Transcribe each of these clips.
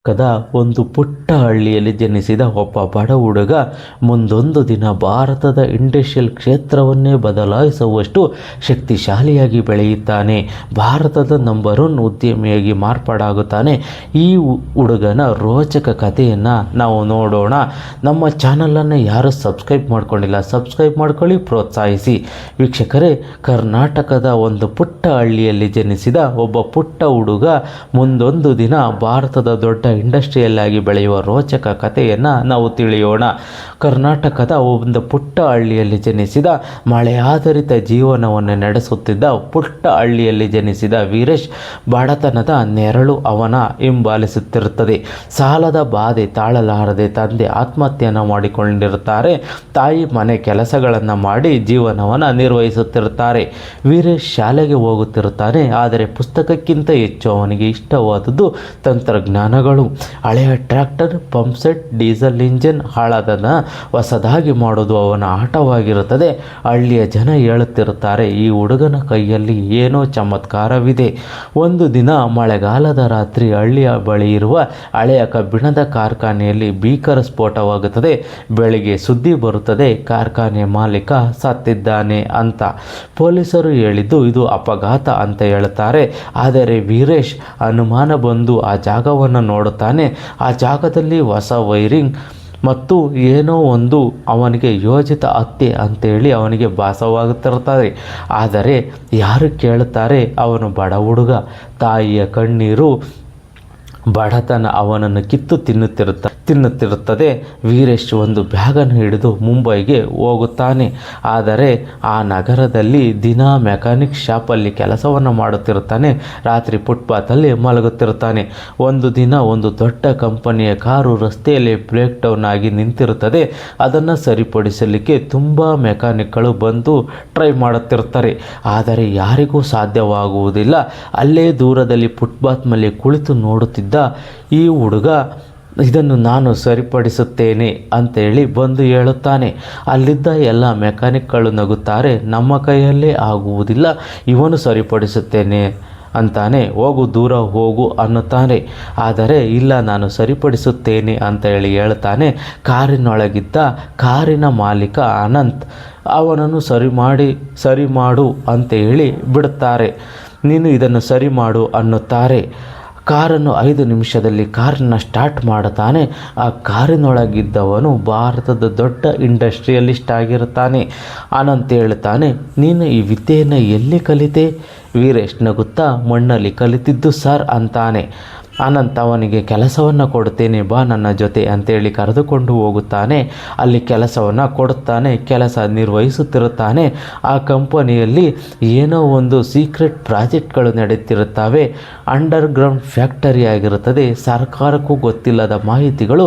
ಕದ ಒಂದು ಪುಟ್ಟ ಹಳ್ಳಿಯಲ್ಲಿ ಜನಿಸಿದ ಒಬ್ಬ ಬಡ ಹುಡುಗ ಮುಂದೊಂದು ದಿನ ಭಾರತದ ಇಂಡಸ್ಟ್ರಿಯಲ್ ಕ್ಷೇತ್ರವನ್ನೇ ಬದಲಾಯಿಸುವಷ್ಟು ಶಕ್ತಿಶಾಲಿಯಾಗಿ ಬೆಳೆಯುತ್ತಾನೆ. ಭಾರತದ ನಂಬರ್ 1 ಉದ್ಯಮಿಯಾಗಿ ಮಾರ್ಪಾಡಾಗುತ್ತಾನೆ. ಈ ಹುಡುಗನ ರೋಚಕ ಕಥೆಯನ್ನು ನಾವು ನೋಡೋಣ. ನಮ್ಮ ಚಾನಲನ್ನು ಯಾರು ಸಬ್ಸ್ಕ್ರೈಬ್ ಮಾಡ್ಕೊಂಡಿಲ್ಲ, ಸಬ್ಸ್ಕ್ರೈಬ್ ಮಾಡ್ಕೊಳ್ಳಿ, ಪ್ರೋತ್ಸಾಹಿಸಿ. ವೀಕ್ಷಕರೇ, ಕರ್ನಾಟಕದ ಒಂದು ಪುಟ್ಟ ಹಳ್ಳಿಯಲ್ಲಿ ಜನಿಸಿದ ಒಬ್ಬ ಪುಟ್ಟ ಹುಡುಗ ಮುಂದೊಂದು ದಿನ ಭಾರತದ ದೊಡ್ಡ ಇಂಡಸ್ಟ್ರಿಯಲ್ ಆಗಿ ಬೆಳೆಯುವ ರೋಚಕ ಕಥೆಯನ್ನು ನಾವು ತಿಳಿಯೋಣ. ಕರ್ನಾಟಕದ ಒಂದು ಪುಟ್ಟ ಹಳ್ಳಿಯಲ್ಲಿ ಜನಿಸಿದ ಮಳೆ ಆಧಾರಿತ ಜೀವನವನ್ನು ನಡೆಸುತ್ತಿದ್ದ ಪುಟ್ಟ ಹಳ್ಳಿಯಲ್ಲಿ ಜನಿಸಿದ ವೀರೇಶ್ ಬಡತನದ ನೆರಳು ಅವನ ಹಿಂಬಾಲಿಸುತ್ತಿರುತ್ತದೆ. ಸಾಲದ ಬಾಧೆ ತಾಳಲಾರದೆ ತಂದೆ ಆತ್ಮಹತ್ಯೆಯನ್ನು ಮಾಡಿಕೊಂಡಿರುತ್ತಾರೆ. ತಾಯಿ ಮನೆ ಕೆಲಸಗಳನ್ನು ಮಾಡಿ ಜೀವನವನ್ನು ನಿರ್ವಹಿಸುತ್ತಿರುತ್ತಾರೆ. ವೀರೇಶ್ ಶಾಲೆಗೆ ಹೋಗುತ್ತಿರುತ್ತಾನೆ. ಆದರೆ ಪುಸ್ತಕಕ್ಕಿಂತ ಹೆಚ್ಚು ಅವನಿಗೆ ಇಷ್ಟವಾದದ್ದು ತಂತ್ರಜ್ಞಾನಗಳು. ಹಳೆಯ ಟ್ರ್ಯಾಕ್ಟರ್, ಪಂಪ್ಸೆಟ್, ಡೀಸೆಲ್ ಇಂಜಿನ್ ಹಾಳಾದನ ಹೊಸದಾಗಿ ಮಾಡೋದು ಅವನ ಆಟವಾಗಿರುತ್ತದೆ. ಹಳ್ಳಿಯ ಜನ ಹೇಳುತ್ತಿರುತ್ತಾರೆ, ಈ ಹುಡುಗನ ಕೈಯಲ್ಲಿ ಏನೋ ಚಮತ್ಕಾರವಿದೆ. ಒಂದು ದಿನ ಮಳೆಗಾಲದ ರಾತ್ರಿ ಹಳ್ಳಿಯ ಬಳಿ ಇರುವ ಹಳೆಯ ಕಬ್ಬಿಣದ ಕಾರ್ಖಾನೆಯಲ್ಲಿ ಭೀಕರ ಸ್ಫೋಟವಾಗುತ್ತದೆ. ಬೆಳಿಗ್ಗೆ ಸುದ್ದಿ ಬರುತ್ತದೆ, ಕಾರ್ಖಾನೆ ಮಾಲೀಕ ಸತ್ತಿದ್ದಾನೆ ಅಂತ. ಪೊಲೀಸರು ಹೇಳಿದ್ದು ಇದು ಅಪಘಾತ ಅಂತ ಹೇಳುತ್ತಾರೆ. ಆದರೆ ವೀರೇಶ್ ಅನುಮಾನ ಬಂದು ಆ ಜಾಗವನ್ನು ನೋಡುತ್ತಾನೆ. ಆ ಜಾಗದಲ್ಲಿ ಹೊಸ ವೈರಿಂಗ್ ಮತ್ತು ಏನೋ ಒಂದು ಅವನಿಗೆ ಯೋಜಿತ ಹತ್ಯೆ ಅಂತೇಳಿ ಅವನಿಗೆ ಭಾಸವಾಗುತ್ತಿರುತ್ತದೆ. ಆದರೆ ಯಾರು ಕೇಳುತ್ತಾರೆ? ಅವನು ಬಡ ಹುಡುಗ. ತಾಯಿಯ ಕಣ್ಣೀರು, ಬಡತನ ಅವನನ್ನು ಕಿತ್ತು ತಿನ್ನುತ್ತಿರುತ್ತದೆ. ವೀರೇಶ್ ಒಂದು ಬ್ಯಾಗನ್ನು ಹಿಡಿದು ಮುಂಬೈಗೆ ಹೋಗುತ್ತಾನೆ. ಆದರೆ ಆ ನಗರದಲ್ಲಿ ದಿನ ಮೆಕ್ಯಾನಿಕ್ ಶಾಪಲ್ಲಿ ಕೆಲಸವನ್ನು ಮಾಡುತ್ತಿರುತ್ತಾನೆ. ರಾತ್ರಿ ಫುಟ್ಪಾತಲ್ಲಿ ಮಲಗುತ್ತಿರುತ್ತಾನೆ. ಒಂದು ದಿನ ಒಂದು ದೊಡ್ಡ ಕಂಪನಿಯ ಕಾರು ರಸ್ತೆಯಲ್ಲಿ ಬ್ರೇಕ್ ಡೌನ್ ಆಗಿ ನಿಂತಿರುತ್ತದೆ. ಅದನ್ನು ಸರಿಪಡಿಸಲಿಕ್ಕೆ ತುಂಬ ಮೆಕ್ಯಾನಿಕ್ಗಳು ಬಂದು ಟ್ರೈ ಮಾಡುತ್ತಿರ್ತಾರೆ. ಆದರೆ ಯಾರಿಗೂ ಸಾಧ್ಯವಾಗುವುದಿಲ್ಲ. ಅಲ್ಲೇ ದೂರದಲ್ಲಿ ಫುಟ್ಪಾತ್ ಮೇಲೆ ಕುಳಿತು ನೋಡುತ್ತಿದ್ದ ಈ ಹುಡುಗ ಇದನ್ನು ನಾನು ಸರಿಪಡಿಸುತ್ತೇನೆ ಅಂತೇಳಿ ಬಂದು ಹೇಳುತ್ತಾನೆ. ಅಲ್ಲಿದ್ದ ಎಲ್ಲ ಮೆಕ್ಯಾನಿಕ್ಗಳು ನಗುತ್ತಾರೆ. ನಮ್ಮ ಕೈಯಲ್ಲೇ ಆಗುವುದಿಲ್ಲ, ಇವನು ಸರಿಪಡಿಸುತ್ತೇನೆ ಅಂತಾನೆ, ಹೋಗು ದೂರ ಹೋಗು ಅನ್ನುತ್ತಾನೆ. ಆದರೆ ಇಲ್ಲ, ನಾನು ಸರಿಪಡಿಸುತ್ತೇನೆ ಅಂತ ಹೇಳ್ತಾನೆ. ಕಾರಿನೊಳಗಿದ್ದ ಕಾರಿನ ಮಾಲೀಕ ಅನಂತ್ ಅವನನ್ನು ಸರಿ ಮಾಡು ಅಂತ ಹೇಳಿ ಬಿಡುತ್ತಾರೆ. ನೀನು ಇದನ್ನು ಸರಿ ಮಾಡು ಅನ್ನುತ್ತಾರೆ. ಕಾರನ್ನು 5 ನಿಮಿಷದಲ್ಲಿ ಕಾರನ್ನು ಸ್ಟಾರ್ಟ್ ಮಾಡುತ್ತಾನೆ. ಆ ಕಾರಿನೊಳಗಿದ್ದವನು ಭಾರತದ ದೊಡ್ಡ ಇಂಡಸ್ಟ್ರಿಯಲಿಸ್ಟ್ ಆಗಿರುತ್ತಾನೆ. ಅನಂತ್ ಹೇಳ್ತಾನೆ, ನೀನು ಈ ವಿದ್ಯೆಯನ್ನು ಎಲ್ಲಿ ಕಲಿತೆ? ವೀರೇಶ್ ನಗುತ್ತಾ, ಮಣ್ಣಲ್ಲಿ ಕಲಿತಿದ್ದು ಸರ್ ಅಂತಾನೆ. ಅನಂತ್ ಅವನಿಗೆ ಕೆಲಸವನ್ನು ಕೊಡುತ್ತೇನೆ, ಬಾ ನನ್ನ ಜೊತೆ ಅಂತೇಳಿ ಕರೆದುಕೊಂಡು ಹೋಗುತ್ತಾನೆ. ಅಲ್ಲಿ ಕೆಲಸವನ್ನು ಕೊಡುತ್ತಾನೆ. ಕೆಲಸ ನಿರ್ವಹಿಸುತ್ತಿರುತ್ತಾನೆ. ಆ ಕಂಪನಿಯಲ್ಲಿ ಏನೋ ಒಂದು ಸೀಕ್ರೆಟ್ ಪ್ರಾಜೆಕ್ಟ್ಗಳು ನಡೆಯುತ್ತಿರುತ್ತವೆ. ಅಂಡರ್ಗ್ರೌಂಡ್ ಫ್ಯಾಕ್ಟರಿ ಆಗಿರುತ್ತದೆ. ಸರ್ಕಾರಕ್ಕೂ ಗೊತ್ತಿಲ್ಲದ ಮಾಹಿತಿಗಳು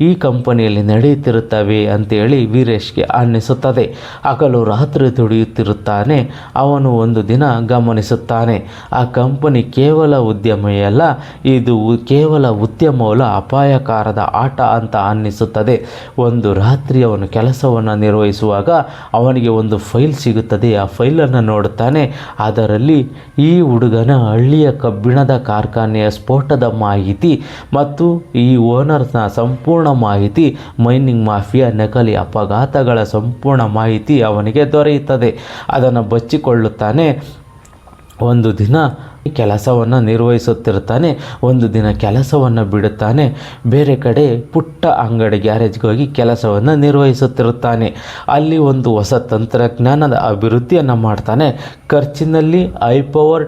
ಈ ಕಂಪನಿಯಲ್ಲಿ ನಡೆಯುತ್ತಿರುತ್ತವೆ ಅಂತೇಳಿ ವೀರೇಶ್ಗೆ ಅನ್ನಿಸುತ್ತದೆ. ಹಗಲು ರಾತ್ರಿ ದುಡಿಯುತ್ತಿರುತ್ತಾನೆ. ಅವನು ಒಂದು ದಿನ ಗಮನಿಸುತ್ತಾನೆ, ಆ ಕಂಪನಿ ಕೇವಲ ಉದ್ಯಮವಲ್ಲ, ಇದು ಕೇವಲ ಉದ್ಯಮವಲ್ಲ, ಅಪಾಯಕಾರದ ಆಟ ಅಂತ ಅನ್ನಿಸುತ್ತದೆ. ಒಂದು ರಾತ್ರಿ ಅವನು ಕೆಲಸವನ್ನು ನಿರ್ವಹಿಸುವಾಗ ಅವನಿಗೆ ಒಂದು ಫೈಲ್ ಸಿಗುತ್ತದೆ. ಆ ಫೈಲನ್ನು ನೋಡುತ್ತಾನೆ. ಅದರಲ್ಲಿ ಈ ಹುಡುಗನ ಹಳ್ಳಿಯ ಕಬ್ಬಿಣದ ಕಾರ್ಖಾನೆಯ ಸ್ಫೋಟದ ಮಾಹಿತಿ ಮತ್ತು ಈ ಓನರ್ನ ಸಂಪೂರ್ಣ ಮಾಹಿತಿ, ಮೈನಿಂಗ್ ಮಾಫಿಯಾ, ನಕಲಿ ಅಪಘಾತಗಳ ಸಂಪೂರ್ಣ ಮಾಹಿತಿ ಅವನಿಗೆ ದೊರೆಯುತ್ತದೆ. ಅದನ್ನು ಬಚ್ಚಿಕೊಳ್ಳುತ್ತಾನೆ. ಒಂದು ದಿನ ಕೆಲಸವನ್ನು ನಿರ್ವಹಿಸುತ್ತಿರುತ್ತಾನೆ. ಒಂದು ದಿನ ಕೆಲಸವನ್ನು ಬಿಡುತ್ತಾನೆ. ಬೇರೆ ಕಡೆ ಪುಟ್ಟ ಅಂಗಡಿ ಗ್ಯಾರೇಜ್ಗೆ ಹೋಗಿ ಕೆಲಸವನ್ನು ನಿರ್ವಹಿಸುತ್ತಿರುತ್ತಾನೆ. ಅಲ್ಲಿ ಒಂದು ಹೊಸ ತಂತ್ರಜ್ಞಾನದ ಅಭಿವೃದ್ಧಿಯನ್ನು ಮಾಡ್ತಾನೆ. ಖರ್ಚಿನಲ್ಲಿ ಹೈ ಪವರ್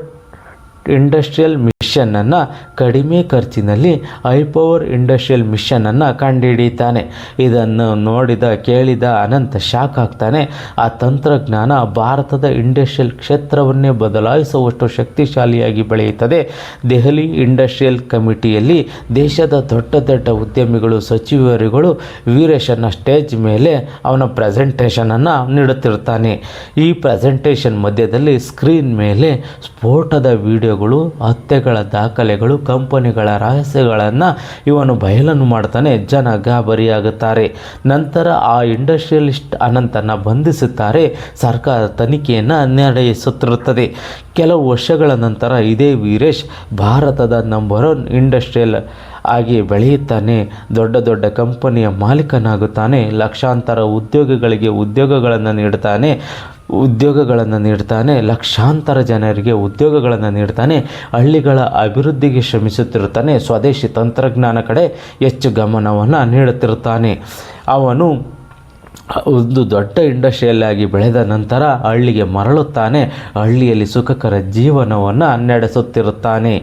ಇಂಡಸ್ಟ್ರಿಯಲ್ ಮಿಷನನ್ನು, ಕಡಿಮೆ ಖರ್ಚಿನಲ್ಲಿ ಹೈ ಪವರ್ ಇಂಡಸ್ಟ್ರಿಯಲ್ ಮಿಷನನ್ನು ಕಂಡುಹಿಡಿಯುತ್ತಾನೆ. ಇದನ್ನು ಕೇಳಿದ ಅನಂತ್ ಶಾಕ್ ಆಗ್ತಾನೆ. ಆ ತಂತ್ರಜ್ಞಾನ ಭಾರತದ ಇಂಡಸ್ಟ್ರಿಯಲ್ ಕ್ಷೇತ್ರವನ್ನೇ ಬದಲಾಯಿಸುವಷ್ಟು ಶಕ್ತಿಶಾಲಿಯಾಗಿ ಬೆಳೆಯುತ್ತದೆ. ದೆಹಲಿ ಇಂಡಸ್ಟ್ರಿಯಲ್ ಕಮಿಟಿಯಲ್ಲಿ ದೇಶದ ದೊಡ್ಡ ದೊಡ್ಡ ಉದ್ಯಮಿಗಳು, ಸಚಿವರುಗಳು ವೀರೇಶನ ಸ್ಟೇಜ್ ಮೇಲೆ ಅವನ ಪ್ರೆಸೆಂಟೇಷನನ್ನು ನೀಡುತ್ತಿರುತ್ತಾನೆ. ಈ ಪ್ರೆಸೆಂಟೇಷನ್ ಮಧ್ಯದಲ್ಲಿ ಸ್ಕ್ರೀನ್ ಮೇಲೆ ಸ್ಫೋಟದ ವಿಡಿಯೋಗಳು, ಹತ್ಯೆಗಳ ದಾಖಲೆಗಳು, ಕಂಪನಿಗಳ ರಹಸ್ಯಗಳನ್ನು ಇವನು ಬಯಲನ್ನು ಮಾಡ್ತಾನೆ. ಜನ ಗಾಬರಿಯಾಗುತ್ತಾರೆ. ನಂತರ ಆ ಇಂಡಸ್ಟ್ರಿಯಲಿಸ್ಟ್ ಅನಂತನ್ನು ಬಂಧಿಸುತ್ತಾರೆ. ಸರ್ಕಾರ ತನಿಖೆಯನ್ನು ನಡೆಸುತ್ತಿರುತ್ತದೆ. ಕೆಲವು ವರ್ಷಗಳ ನಂತರ ಇದೇ ವೀರೇಶ್ ಭಾರತದ ನಂಬರ್ 1 ಇಂಡಸ್ಟ್ರಿಯಲ್ ಹಾಗೆ ಬೆಳೆಯುತ್ತಾನೆ, ದೊಡ್ಡ ದೊಡ್ಡ ಕಂಪನಿಯ ಮಾಲೀಕನಾಗುತ್ತಾನೆ, ಲಕ್ಷಾಂತರ ಉದ್ಯೋಗಗಳನ್ನು ನೀಡ್ತಾನೆ, ಲಕ್ಷಾಂತರ ಜನರಿಗೆ ಉದ್ಯೋಗಗಳನ್ನು ನೀಡ್ತಾನೆ, ಹಳ್ಳಿಗಳ ಅಭಿವೃದ್ಧಿಗೆ ಶ್ರಮಿಸುತ್ತಿರುತ್ತಾನೆ, ಸ್ವದೇಶಿ ತಂತ್ರಜ್ಞಾನ ಕಡೆ ಹೆಚ್ಚು ಗಮನವನ್ನು ನೀಡುತ್ತಿರುತ್ತಾನೆ. ಅವನು ಒಂದು ದೊಡ್ಡ ಇಂಡಸ್ಟ್ರಿಯಲ್ ಆಗಿ ಬೆಳೆದ ನಂತರ ಹಳ್ಳಿಗೆ ಮರಳುತ್ತಾನೆ, ಹಳ್ಳಿಯಲ್ಲಿ ಸುಖಕರ ಜೀವನವನ್ನು ನಡೆಸುತ್ತಿರುತ್ತಾನೆ.